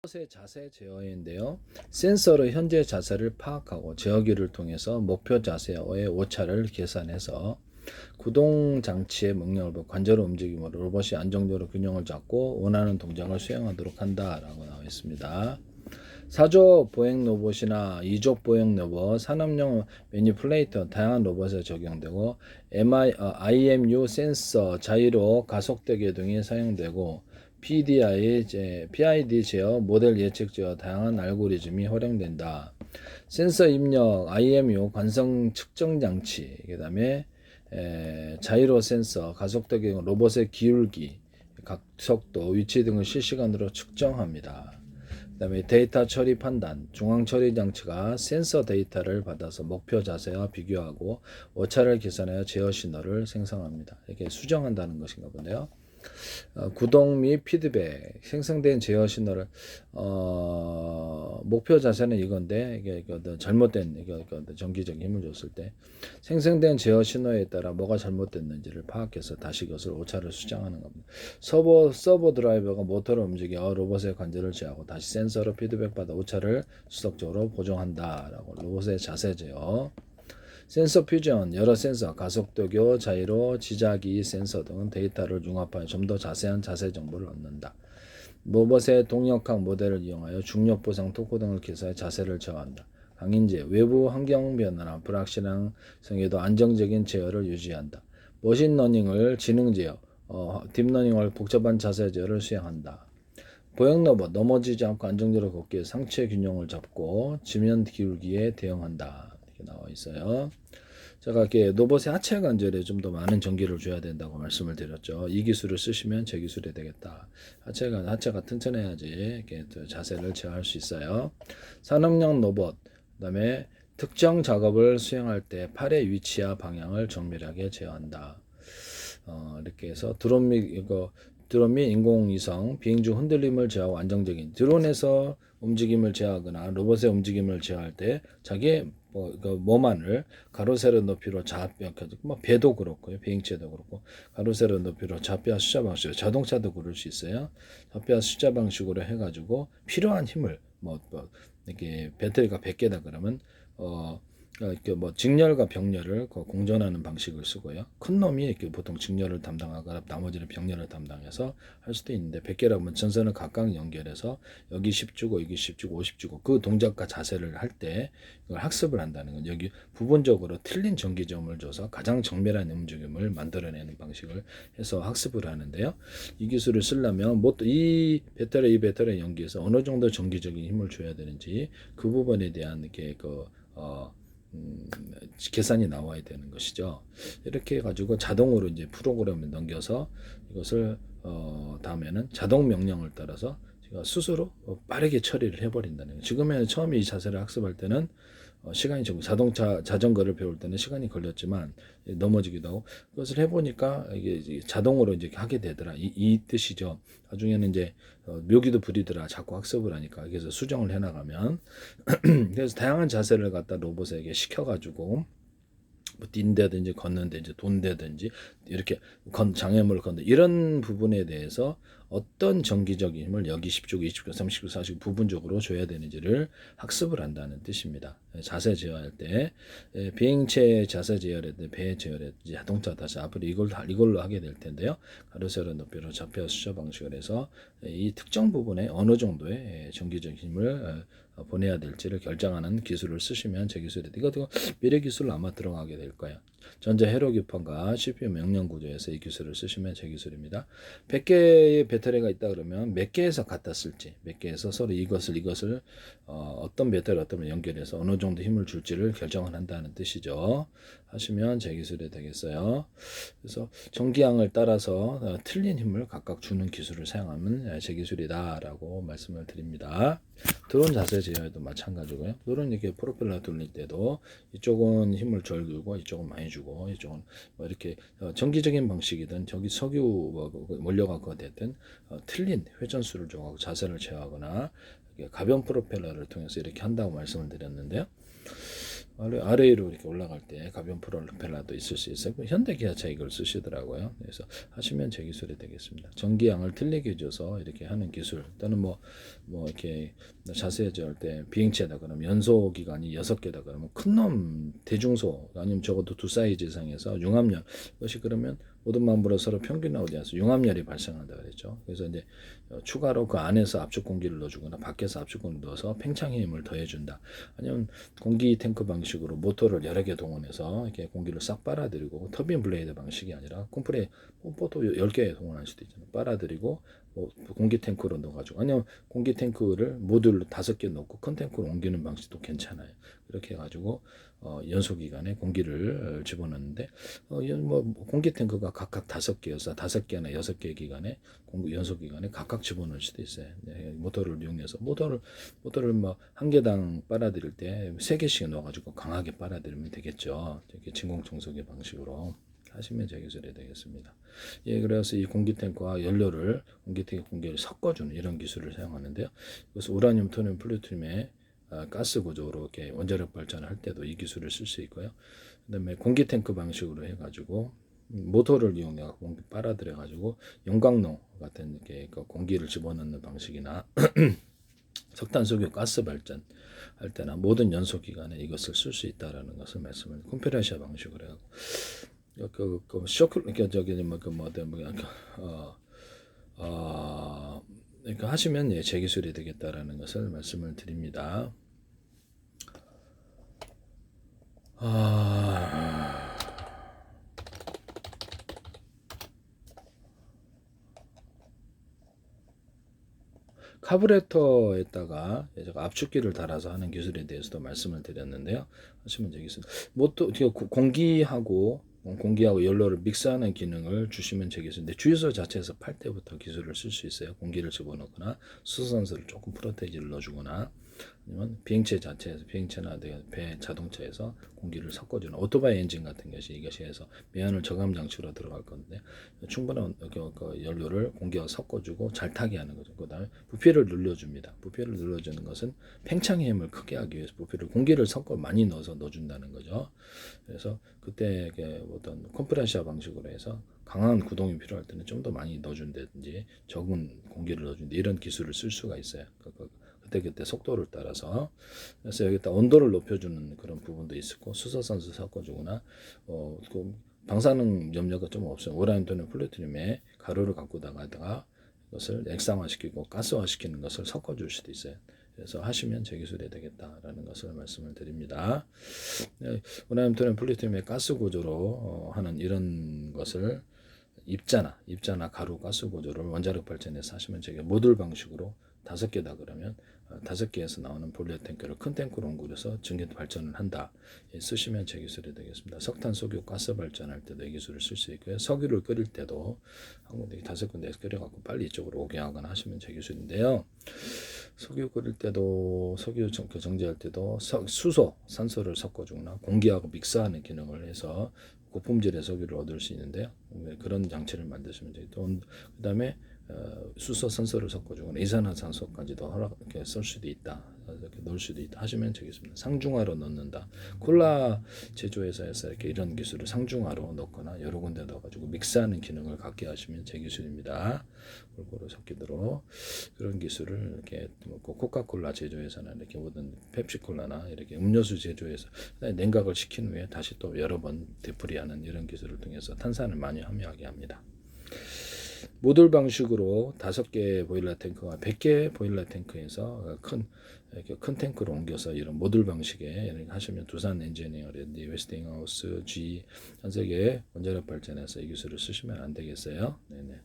로봇의 자세 제어인데요. 센서로 현재 자세를 파악하고 제어기를 통해서 목표 자세의 오차를 계산해서 구동 장치의 명령을 받고 관절 움직임으로 로봇이 안정적으로 균형을 잡고 원하는 동작을 수행하도록 한다라고 나와 있습니다. 4조 보행 로봇이나 2조 보행 로봇, 산업용 매니플레이터 다양한 로봇에 적용되고 IMU 센서, 자이로, 가속대기 등이 사용되고 PID 제어, 모델 예측 제어, 다양한 알고리즘이 활용된다. 센서 입력, IMU 관성 측정 장치, 그다음에 자이로 센서, 가속도기, 로봇의 기울기, 각속도, 위치 등을 실시간으로 측정합니다. 그다음에 데이터 처리 판단, 중앙 처리 장치가 센서 데이터를 받아서 목표 자세와 비교하고 오차를 계산하여 제어 신호를 생성합니다. 이렇게 수정한다는 것인가 본데요. 구동 및 피드백, 생성된 제어 신호를 목표 자세는 이건데 이게 잘못된 정기적인 힘을 줬을 때 생성된 제어 신호에 따라 뭐가 잘못됐는지를 파악해서 다시 그것을 오차를 수정하는 겁니다. 서버 드라이버가 모터를 움직여 로봇의 관절을 제어하고 다시 센서로 피드백받아 오차를 수동적으로 보정한다라고. 로봇의 자세 제어. 센서 퓨전, 여러 센서, 가속도교, 자이로, 지자기 센서 등은 데이터를 융합하여 좀 더 자세한 자세 정보를 얻는다. 로봇의 동력학 모델을 이용하여 중력 보상 토크 등을 기사해 자세를 제어한다. 강인제, 외부 환경 변화나 불확실한 성에도 안정적인 제어를 유지한다. 머신러닝을 지능 제어, 딥러닝을 복잡한 자세 제어를 수행한다. 보행 로봇, 넘어지지 않고 안정적으로 걷기 위해 상체 균형을 잡고 지면 기울기에 대응한다. 이렇게 나와 있어요. 제가 이렇게 로봇의 하체 관절에 좀 더 많은 전기를 줘야 된다고 말씀을 드렸죠. 이 기술을 쓰시면 제 기술이 되겠다. 하체가 튼튼해야지 이렇게 자세를 제어할 수 있어요. 산업용 로봇, 그다음에 특정 작업을 수행할 때 팔의 위치와 방향을 정밀하게 제어한다. 이렇게 해서 드론 및 인공위성 비행 중 흔들림을 제어하고 안정적인 드론에서 움직임을 제어하거나 로봇의 움직임을 제어할 때 자기의 몸 안을 가로 세로 높이로 좌표, 배도 그렇고요, 비행체도 그렇고 가로 세로 높이로 좌표 숫자 방식으로, 자동차도 그럴 수 있어요. 좌표 숫자 방식으로 해가지고 필요한 힘을 이렇게 배터리가 100개다 그러면 이렇게 직렬과 병렬을 공존하는 방식을 쓰고요. 큰 놈이 이렇게 보통 직렬을 담당하거나 나머지는 병렬을 담당해서 할 수도 있는데 100개라면 전선을 각각 연결해서 여기 10 주고 여기 10 주고 50 주고 그 동작과 자세를 할 때 이걸 학습을 한다는 건 여기 부분적으로 틀린 전기점을 줘서 가장 정밀한 움직임을 만들어내는 방식을 해서 학습을 하는데요. 이 기술을 쓰려면 이 배터리 연기에서 어느 정도 전기적인 힘을 줘야 되는지 그 부분에 대한 이렇게 계산이 나와야 되는 것이죠. 이렇게 해가지고 자동으로 이제 프로그램을 넘겨서 이것을 다음에는 자동 명령을 따라서 제가 스스로 빠르게 처리를 해버린다는 거예요. 지금에는 처음에 이 자세를 학습할 때는 시간이 좀 자전거를 배울 때는 시간이 걸렸지만 넘어지기도 하고 그것을 해보니까 이게 자동으로 이제 하게 되더라. 이 뜻이죠. 나중에는 이제 묘기도 부리더라. 자꾸 학습을 하니까 그래서 수정을 해나가면 그래서 다양한 자세를 갖다 로봇에게 시켜가지고 뛴다든지 걷는다든지 돈다든지 이렇게 장애물을 건다 이런 부분에 대해서 어떤 정기적인 힘을 여기 10주, 20주, 30주, 40주 부분적으로 줘야 되는지를 학습을 한다는 뜻입니다. 자세 제어할 때 비행체 자세 제어할 때 배 제어할 때 자동차 다시 앞으로 이걸로 하게 될 텐데요. 가로세로 높이로 좌표 수저 방식을 해서 이 특정 부분에 어느 정도의 정기적인 힘을 보내야 될지를 결정하는 기술을 쓰시면 제 기술이 이것도 미래 기술로 아마 들어가게 될 거예요. 전자 회로 규판과 CPU 명령 구조에서 이 기술을 쓰시면 제 기술입니다. 100개의 배터리가 있다 그러면 몇 개에서 갖다 쓸지, 몇 개에서 서로 이것을 어떤 배터리 어떤 연결해서 어느 정도 힘을 줄지를 결정을 한다는 뜻이죠. 하시면 제 기술이 되겠어요. 그래서 전기양을 따라서 틀린 힘을 각각 주는 기술을 사용하면 제 기술이다라고 말씀을 드립니다. 드론 자세 제어에도 마찬가지고요. 드론 이렇게 프로펠러 돌릴 때도 이쪽은 힘을 덜 주고 이쪽은 많이 주고 이쪽은 이렇게 정기적인 방식이든 저기 석유 원료가 그거 됐든 틀린 회전수를 줘가고 자세를 제어하거나 가변 프로펠러를 통해서 이렇게 한다고 말씀을 드렸는데요. 아래로 이렇게 올라갈 때 가변 프로펠러도 있을 수 있어요. 현대기아차 이걸 쓰시더라고요. 그래서 하시면 제 기술이 되겠습니다. 전기양을 틀리게 줘서 이렇게 하는 기술 또는 뭐 이렇게 자세히 할 때 비행체다 그러면 연소 기관이 6개다 그러면 큰 놈 대중소 아니면 적어도 2사이즈 이상에서 융합열 이것이 그러면 모든 만물로 서로 평균 나오지 않아서 융합열이 발생한다 그랬죠. 그래서 이제 추가로 그 안에서 압축 공기를 넣어주거나 밖에서 압축 공기를 넣어서 팽창의 힘을 더해준다. 아니면 공기 탱크 방식으로 모터를 여러 개 동원해서 이렇게 공기를 싹 빨아들이고 터빈 블레이드 방식이 아니라 컴프레 보통 10개 동원할 수도 있잖아요. 빨아들이고 공기 탱크로 넣어가지고 아니면 공기 탱크를 모듈로 5개 넣고 큰 탱크로 옮기는 방식도 괜찮아요. 이렇게 해가지고 연소 기관에 공기를 집어넣는데 공기 탱크가 각각 5개여서 5개나 6개 기관에 연소 기관에 각각 집어넣을 수도 있어요. 네, 모터를 이용해서 모터를 뭐 한 개당 빨아들일 때 3개씩 넣어가지고 강하게 빨아들이면 되겠죠. 이렇게 진공 청소기 방식으로 하시면 제 기술이 되겠습니다. 예, 그래서 이 공기 탱크와 연료를 공기를 섞어주는 이런 기술을 사용하는데요. 그래서 우라늄, 토늄, 플루토늄의 가스 구조로 이렇게 원자력 발전을 할 때도 이 기술을 쓸 수 있고요. 그다음에 공기 탱크 방식으로 해가지고 모터를 이용해 공기 빨아들여 가지고 용광로 같은 이렇게 공기를 집어넣는 방식이나 석탄 석유 가스 발전 할 때나 모든 연소 기관에 이것을 쓸 수 있다라는 것을 말씀을 콤프레셔 방식으로 해요. 그 쇼크 저기 그러니까 하시면 예, 제 기술이 되겠다라는 것을 말씀을 드립니다. 카부레터에다가 제가 압축기를 달아서 하는 기술에 대해서도 말씀을 드렸는데요. 하시면 제 기술. 모터 공기하고 연료를 믹스하는 기능을 주시면 제 기술인데 주유소 자체에서 팔 때부터 기술을 쓸 수 있어요. 공기를 집어넣거나 수소산소를 조금 프로테이지를 넣어주거나 아니면 비행체 자체에서 비행체나 배 자동차에서 공기를 섞어주는 오토바이 엔진 같은 것이 이것이 해서 매연을 저감 장치로 들어갈 건데 충분한 연료를 공기와 섞어주고 잘 타게 하는 거죠. 그다음에 부피를 늘려줍니다. 부피를 늘려주는 것은 팽창의 힘을 크게 하기 위해서 부피를 공기를 섞어 많이 넣어준다는 거죠. 그래서 그때 어떤 컴프레셔 방식으로 해서 강한 구동이 필요할 때는 좀 더 많이 넣어준다든지 적은 공기를 넣어준다 이런 기술을 쓸 수가 있어요. 그때 속도를 따라서 그래서 여기다 온도를 높여주는 그런 부분도 있었고 수소산소 섞어주거나 그 방사능 염려가 좀 없어요. 우라늄 또는 플루토늄에 가루를 갖고 다가다가 이것을 액상화시키고 가스화시키는 것을 섞어줄 수도 있어요. 그래서 하시면 제 기술이 되겠다라는 것을 말씀을 드립니다. 우라늄 또는 플루토늄의 가스 구조로 하는 이런 것을 입자나 가루 가스 구조를 원자력 발전에서 하시면 제가 모듈 방식으로 5개다 그러면 5개에서 나오는 볼리어 탱크를 큰 탱크로 옮겨서 전기 발전을 한다. 쓰시면 제 기술이 되겠습니다. 석탄, 석유, 가스 발전할 때도 이 기술을 쓸 수 있고요. 석유를 끓일 때도 한 군데 5군데에서 끓여갖고 빨리 이쪽으로 오게 하거나 하시면 제 기술인데요. 석유 끓일 때도 석유 정제할 때도 수소, 산소를 섞어주거나 공기하고 믹스하는 기능을 해서 고품질의 석유를 얻을 수 있는데요. 그런 장치를 만드시면 돼요. 그다음에 수소, 산소를 섞어주거나 이산화탄소까지도 이렇게 쓸 수도 있다. 이렇게 넣을 수도 있다 하시면 되겠습니다. 상중하로 넣는다. 콜라 제조회사에서 이렇게 이런 기술을 상중하로 넣거나 여러 군데 넣어가지고 믹스하는 기능을 갖게 하시면 제 기술입니다. 골고루 섞이도록 그런 기술을 이렇게 코카콜라 제조회사나 이렇게 모든 펩시콜라나 이렇게 음료수 제조회사 냉각을 시킨 후에 다시 또 여러 번 되풀이하는 이런 기술을 통해서 탄산을 많이 함유하게 합니다. 모듈 방식으로 5개 보일러 탱크와 100개 보일러 탱크에서 큰 탱크로 옮겨서 이런 모듈 방식에 하시면 두산 엔지니어라든지 웨스팅하우스, G 전 세계 원자력 발전에서 이 기술을 쓰시면 안 되겠어요. 네네.